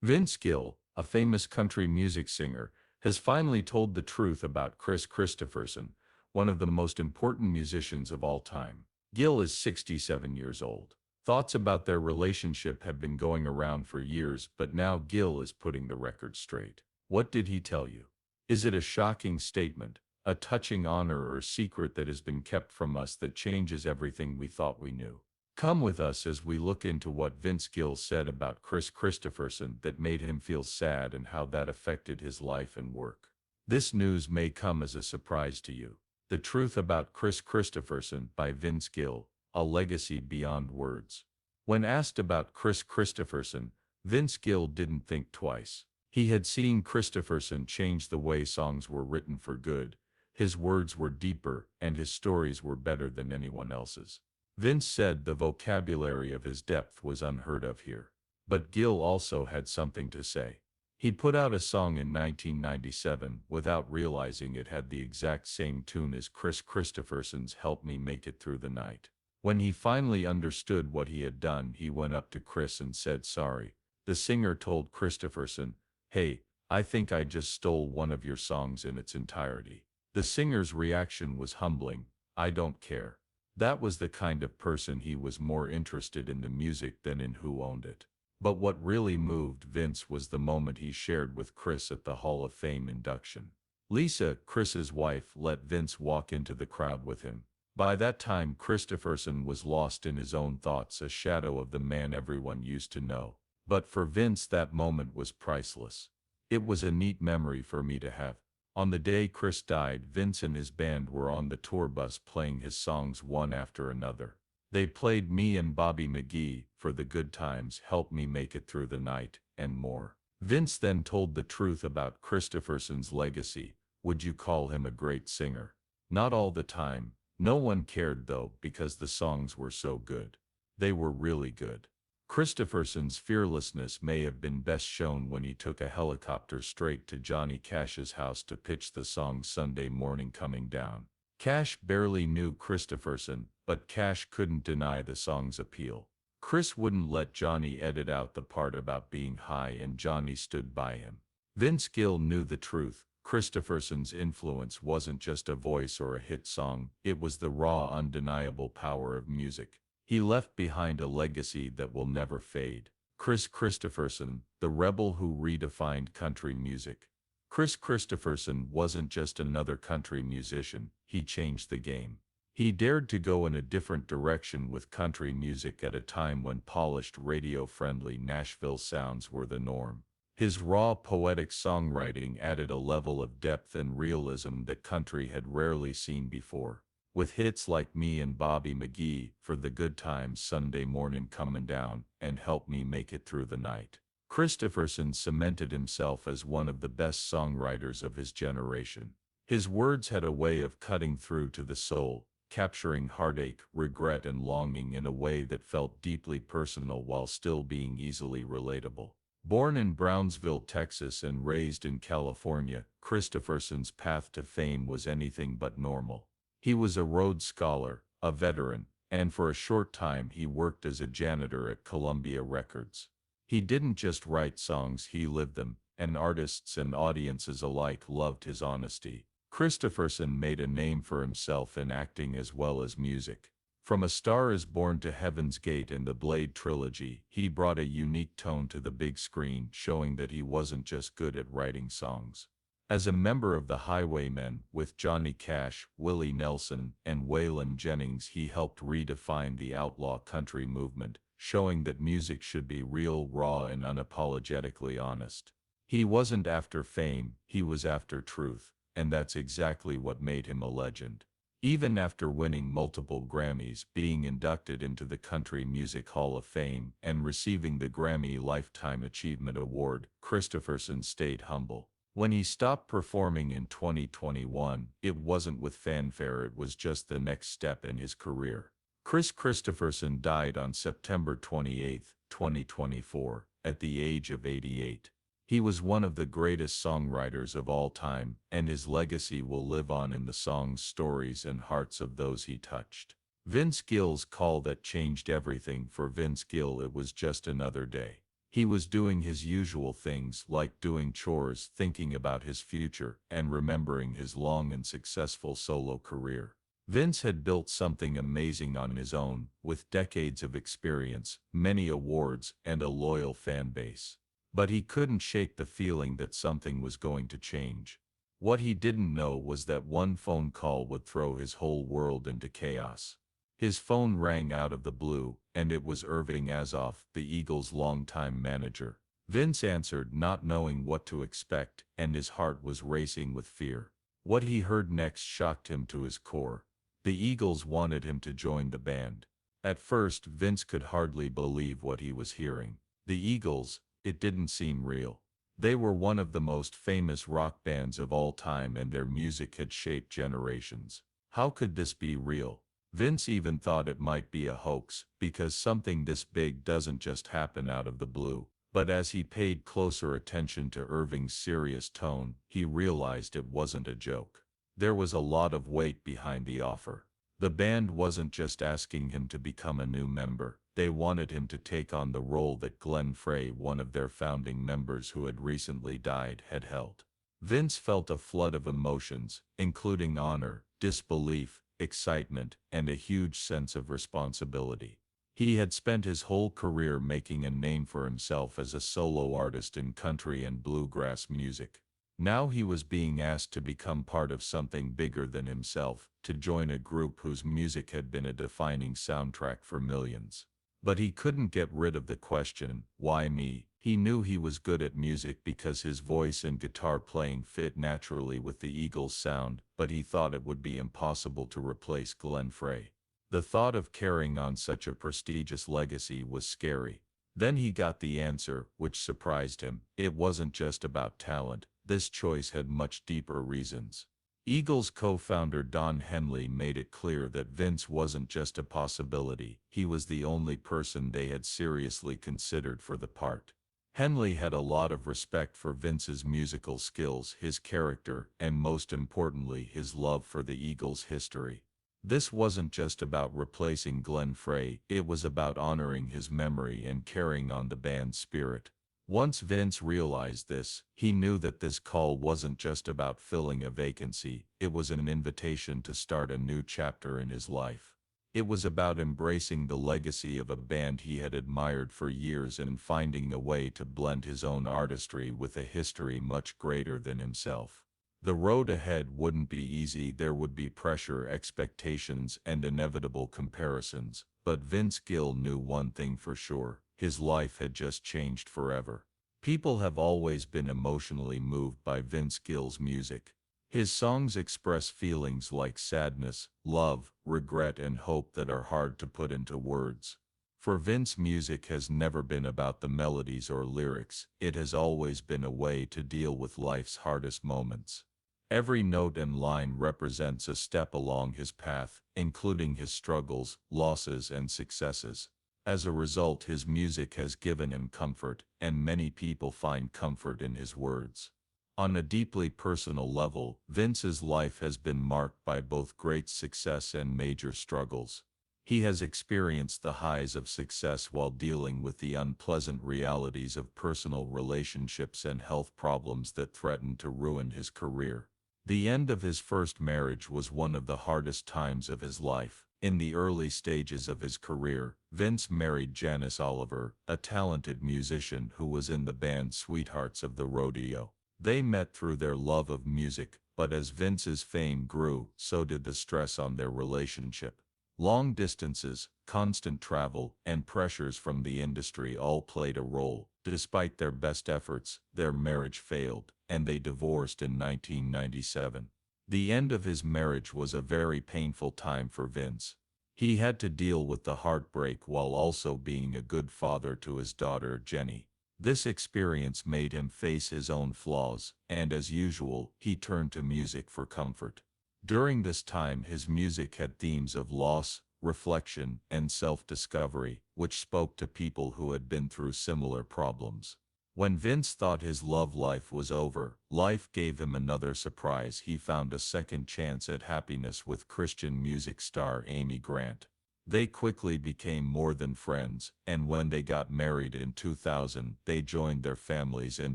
Vince Gill, a famous country music singer, has finally told the truth about Kris Kristofferson, one of the most important musicians of all time. Gill is 67 years old. Thoughts about their relationship have been going around for years, but now Gill is putting the record straight. What did he tell you? Is it a shocking statement, a touching honor, or a secret that has been kept from us that changes everything we thought we knew? Come with us as we look into what Vince Gill said about Kris Kristofferson that made him feel sad and how that affected his life and work. This news may come as a surprise to you. The Truth About Kris Kristofferson by Vince Gill, A Legacy Beyond Words. When asked about Kris Kristofferson, Vince Gill didn't think twice. He had seen Kristofferson change the way songs were written for good. His words were deeper, and his stories were better than anyone else's. Vince said the vocabulary of his depth was unheard of here. But Gill also had something to say. He'd put out a song in 1997 without realizing it had the exact same tune as Kris Kristofferson's Help Me Make It Through the Night. When he finally understood what he had done, he went up to Kris and said sorry. The singer told Kristofferson, "Hey, I think I just stole one of your songs in its entirety." The singer's reaction was humbling. "I don't care." That was the kind of person he was, more interested in the music than in who owned it. But what really moved Vince was the moment he shared with Kris at the Hall of Fame induction. Lisa, Kris's wife, let Vince walk into the crowd with him. By that time, Kristofferson was lost in his own thoughts, a shadow of the man everyone used to know. But for Vince, that moment was priceless. "It was a neat memory for me to have." On the day Kris died, Vince and his band were on the tour bus playing his songs one after another. They played Me and Bobby McGee, For the Good Times, Help Me Make It Through the Night, and more. Vince then told the truth about Kristofferson's legacy. Would you call him a great singer? Not all the time. No one cared though, because the songs were so good. They were really good. Kristofferson's fearlessness may have been best shown when he took a helicopter straight to Johnny Cash's house to pitch the song Sunday Morning Coming Down. Cash barely knew Kristofferson, but Cash couldn't deny the song's appeal. Kris wouldn't let Johnny edit out the part about being high, and Johnny stood by him. Vince Gill knew the truth. Kristofferson's influence wasn't just a voice or a hit song, it was the raw, undeniable power of music. He left behind a legacy that will never fade. Kris Kristofferson, the rebel who redefined country music. Kris Kristofferson wasn't just another country musician, he changed the game. He dared to go in a different direction with country music at a time when polished, radio-friendly Nashville sounds were the norm. His raw, poetic songwriting added a level of depth and realism that country had rarely seen before. With hits like Me and Bobby McGee, For the Good Times, Sunday Morning Comin' Down, and Help Me Make It Through the Night, Kristofferson cemented himself as one of the best songwriters of his generation. His words had a way of cutting through to the soul, capturing heartache, regret, and longing in a way that felt deeply personal while still being easily relatable. Born in Brownsville, Texas, and raised in California, Kristofferson's path to fame was anything but normal. He was a Rhodes Scholar, a veteran, and for a short time he worked as a janitor at Columbia Records. He didn't just write songs, he lived them, and artists and audiences alike loved his honesty. Kristofferson made a name for himself in acting as well as music. From A Star Is Born to Heaven's Gate and the Blade trilogy, he brought a unique tone to the big screen, showing that he wasn't just good at writing songs. As a member of the Highwaymen, with Johnny Cash, Willie Nelson, and Waylon Jennings, he helped redefine the outlaw country movement, showing that music should be real, raw, and unapologetically honest. He wasn't after fame, he was after truth, and that's exactly what made him a legend. Even after winning multiple Grammys, being inducted into the Country Music Hall of Fame, and receiving the Grammy Lifetime Achievement Award, Kristofferson stayed humble. When he stopped performing in 2021, it wasn't with fanfare, it was just the next step in his career. Kris Kristofferson died on September 28, 2024, at the age of 88. He was one of the greatest songwriters of all time, and his legacy will live on in the songs, stories, and hearts of those he touched. Vince Gill's call that changed everything. For Vince Gill, it was just another day. He was doing his usual things like doing chores, thinking about his future, and remembering his long and successful solo career. Vince had built something amazing on his own, with decades of experience, many awards, and a loyal fan base. But he couldn't shake the feeling that something was going to change. What he didn't know was that one phone call would throw his whole world into chaos. His phone rang out of the blue, and it was Irving Azoff, the Eagles' longtime manager. Vince answered, not knowing what to expect, and his heart was racing with fear. What he heard next shocked him to his core. The Eagles wanted him to join the band. At first, Vince could hardly believe what he was hearing. The Eagles, it didn't seem real. They were one of the most famous rock bands of all time, and their music had shaped generations. How could this be real? Vince even thought it might be a hoax, because something this big doesn't just happen out of the blue. But as he paid closer attention to Irving's serious tone, he realized it wasn't a joke. There was a lot of weight behind the offer. The band wasn't just asking him to become a new member, they wanted him to take on the role that Glenn Frey, one of their founding members who had recently died, had held. Vince felt a flood of emotions, including honor, disbelief, excitement, and a huge sense of responsibility. He had spent his whole career making a name for himself as a solo artist in country and bluegrass music. Now he was being asked to become part of something bigger than himself, to join a group whose music had been a defining soundtrack for millions. But he couldn't get rid of the question, why me? He knew he was good at music because his voice and guitar playing fit naturally with the Eagles' sound, but he thought it would be impossible to replace Glenn Frey. The thought of carrying on such a prestigious legacy was scary. Then he got the answer, which surprised him. It wasn't just about talent. This choice had much deeper reasons. Eagles co-founder Don Henley made it clear that Vince wasn't just a possibility, he was the only person they had seriously considered for the part. Henley had a lot of respect for Vince's musical skills, his character, and most importantly, his love for the Eagles' history. This wasn't just about replacing Glenn Frey, it was about honoring his memory and carrying on the band's spirit. Once Vince realized this, he knew that this call wasn't just about filling a vacancy, it was an invitation to start a new chapter in his life. It was about embracing the legacy of a band he had admired for years and finding a way to blend his own artistry with a history much greater than himself. The road ahead wouldn't be easy, there would be pressure, expectations, and inevitable comparisons, but Vince Gill knew one thing for sure. His life had just changed forever. People have always been emotionally moved by Vince Gill's music. His songs express feelings like sadness, love, regret, and hope that are hard to put into words. For Vince, music has never been about the melodies or lyrics, it has always been a way to deal with life's hardest moments. Every note and line represents a step along his path, including his struggles, losses, and successes. As a result, his music has given him comfort, and many people find comfort in his words. On a deeply personal level, Vince's life has been marked by both great success and major struggles. He has experienced the highs of success while dealing with the unpleasant realities of personal relationships and health problems that threatened to ruin his career. The end of his first marriage was one of the hardest times of his life. In the early stages of his career, Vince married Janice Oliver, a talented musician who was in the band Sweethearts of the Rodeo. They met through their love of music, but as Vince's fame grew, so did the stress on their relationship. Long distances, constant travel, and pressures from the industry all played a role. Despite their best efforts, their marriage failed, and they divorced in 1997. The end of his marriage was a very painful time for Vince. He had to deal with the heartbreak while also being a good father to his daughter Jenny. This experience made him face his own flaws, and as usual, he turned to music for comfort. During this time, his music had themes of loss, reflection, and self-discovery, which spoke to people who had been through similar problems. When Vince thought his love life was over, life gave him another surprise. He found a second chance at happiness with Christian music star Amy Grant. They quickly became more than friends, and when they got married in 2000, they joined their families and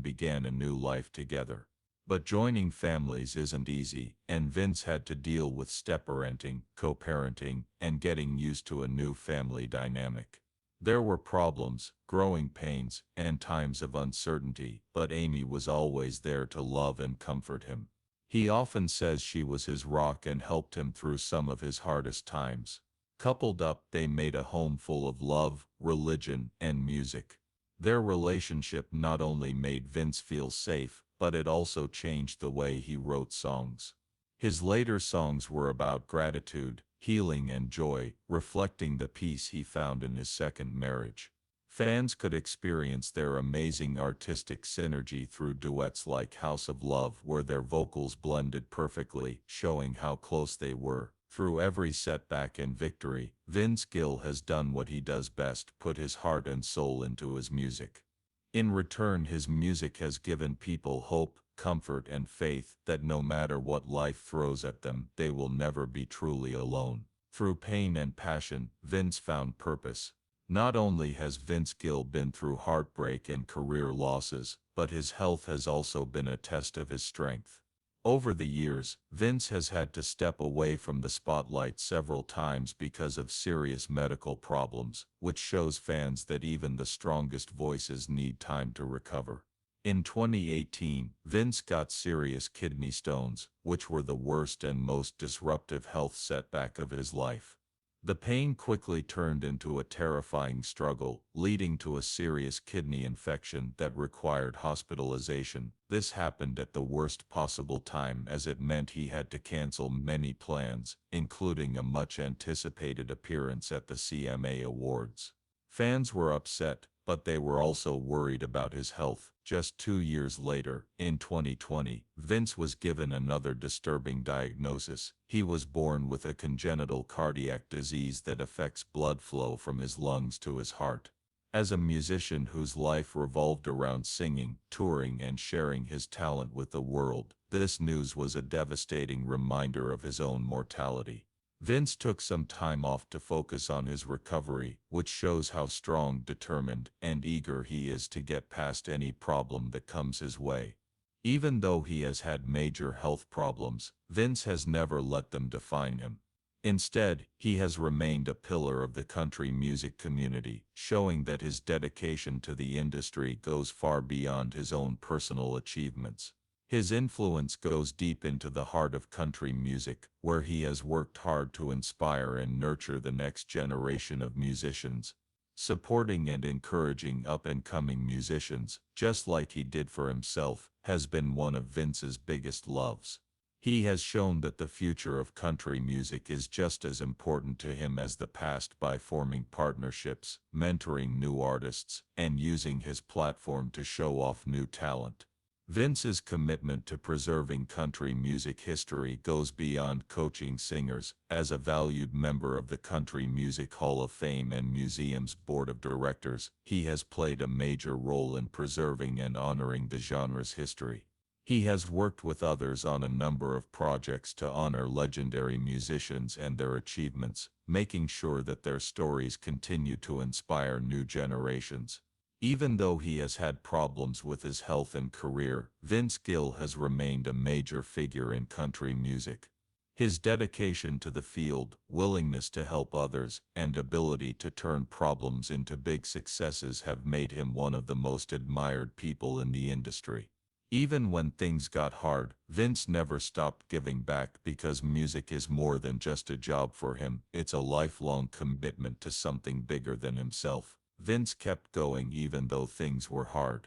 began a new life together. But joining families isn't easy, and Vince had to deal with step-parenting, co-parenting, and getting used to a new family dynamic. There were problems, growing pains, and times of uncertainty, but Amy was always there to love and comfort him. He often says she was his rock and helped him through some of his hardest times. Coupled up, they made a home full of love, religion, and music. Their relationship not only made Vince feel safe, but it also changed the way he wrote songs. His later songs were about gratitude, healing, and joy, reflecting the peace he found in his second marriage. Fans could experience their amazing artistic synergy through duets like House of Love, where their vocals blended perfectly, showing how close they were. Through every setback and victory, Vince Gill has done what he does best: put his heart and soul into his music. In return, his music has given people hope, comfort, and faith that no matter what life throws at them, they will never be truly alone. Through pain and passion, Vince found purpose. Not only has Vince Gill been through heartbreak and career losses, but his health has also been a test of his strength. Over the years, Vince has had to step away from the spotlight several times because of serious medical problems, which shows fans that even the strongest voices need time to recover. In 2018, Vince got serious kidney stones, which were the worst and most disruptive health setback of his life. The pain quickly turned into a terrifying struggle, leading to a serious kidney infection that required hospitalization. This happened at the worst possible time, as it meant he had to cancel many plans, including a much-anticipated appearance at the CMA Awards. Fans were upset, but they were also worried about his health. Just 2 years later, in 2020, Vince was given another disturbing diagnosis. He was born with a congenital cardiac disease that affects blood flow from his lungs to his heart. As a musician whose life revolved around singing, touring, and sharing his talent with the world, this news was a devastating reminder of his own mortality. Vince took some time off to focus on his recovery, which shows how strong, determined, and eager he is to get past any problem that comes his way. Even though he has had major health problems, Vince has never let them define him. Instead, he has remained a pillar of the country music community, showing that his dedication to the industry goes far beyond his own personal achievements. His influence goes deep into the heart of country music, where he has worked hard to inspire and nurture the next generation of musicians. Supporting and encouraging up-and-coming musicians, just like he did for himself, has been one of Vince's biggest loves. He has shown that the future of country music is just as important to him as the past by forming partnerships, mentoring new artists, and using his platform to show off new talent. Vince's commitment to preserving country music history goes beyond coaching singers. As a valued member of the Country Music Hall of Fame and Museum's Board of Directors, he has played a major role in preserving and honoring the genre's history. He has worked with others on a number of projects to honor legendary musicians and their achievements, making sure that their stories continue to inspire new generations. Even though he has had problems with his health and career, Vince Gill has remained a major figure in country music. His dedication to the field, willingness to help others, and ability to turn problems into big successes have made him one of the most admired people in the industry. Even when things got hard, Vince never stopped giving back, because music is more than just a job for him. It's a lifelong commitment to something bigger than himself. Vince kept going even though things were hard.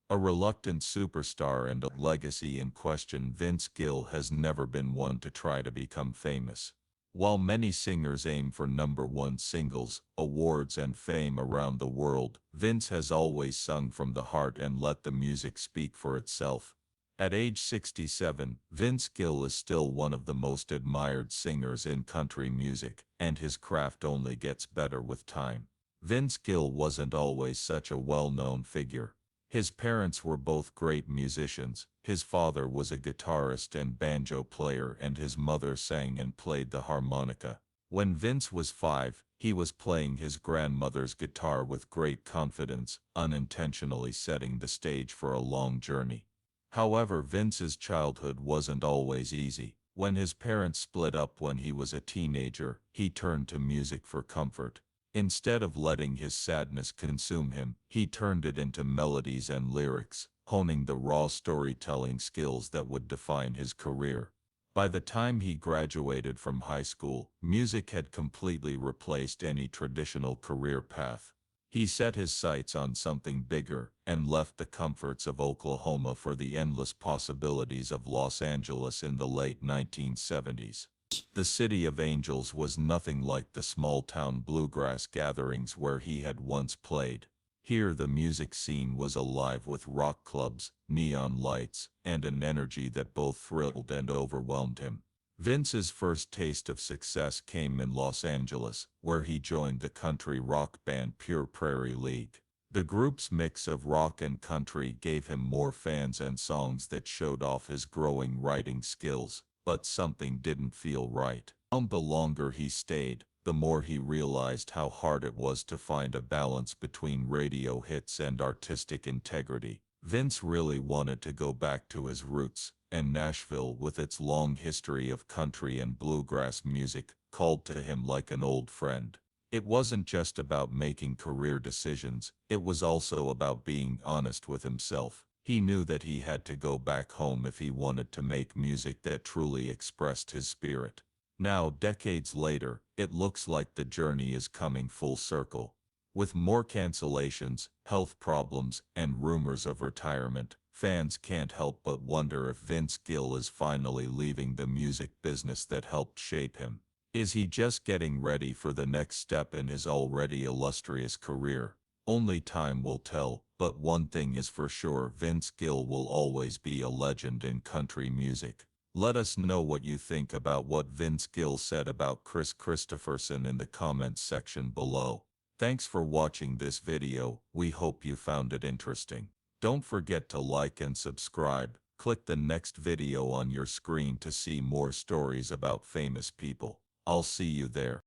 A reluctant superstar and a legacy in question, Vince Gill has never been one to try to become famous. While many singers aim for #1 singles, awards, and fame around the world, Vince has always sung from the heart and let the music speak for itself. At age 67, Vince Gill is still one of the most admired singers in country music, and his craft only gets better with time. Vince Gill wasn't always such a well-known figure. His parents were both great musicians. His father was a guitarist and banjo player, and his mother sang and played the harmonica. When Vince was 5, he was playing his grandmother's guitar with great confidence, unintentionally setting the stage for a long journey. However, Vince's childhood wasn't always easy. When his parents split up when he was a teenager, he turned to music for comfort. Instead of letting his sadness consume him, he turned it into melodies and lyrics, honing the raw storytelling skills that would define his career. By the time he graduated from high school, music had completely replaced any traditional career path. He set his sights on something bigger and left the comforts of Oklahoma for the endless possibilities of Los Angeles in the late 1970s. The City of Angels was nothing like the small-town bluegrass gatherings where he had once played. Here the music scene was alive with rock clubs, neon lights, and an energy that both thrilled and overwhelmed him. Vince's first taste of success came in Los Angeles, where he joined the country rock band Pure Prairie League. The group's mix of rock and country gave him more fans and songs that showed off his growing writing skills, but something didn't feel right. The longer he stayed, the more he realized how hard it was to find a balance between radio hits and artistic integrity. Vince really wanted to go back to his roots, and Nashville, with its long history of country and bluegrass music, called to him like an old friend. It wasn't just about making career decisions, it was also about being honest with himself. He knew that he had to go back home if he wanted to make music that truly expressed his spirit. Now, decades later, it looks like the journey is coming full circle. With more cancellations, health problems, and rumors of retirement, fans can't help but wonder if Vince Gill is finally leaving the music business that helped shape him. Is he just getting ready for the next step in his already illustrious career? Only time will tell, but one thing is for sure: Vince Gill will always be a legend in country music. Let us know what you think about what Vince Gill said about Kris Kristofferson in the comments section below. Thanks for watching this video. We hope you found it interesting. Don't forget to like and subscribe. Click the next video on your screen to see more stories about famous people. I'll see you there.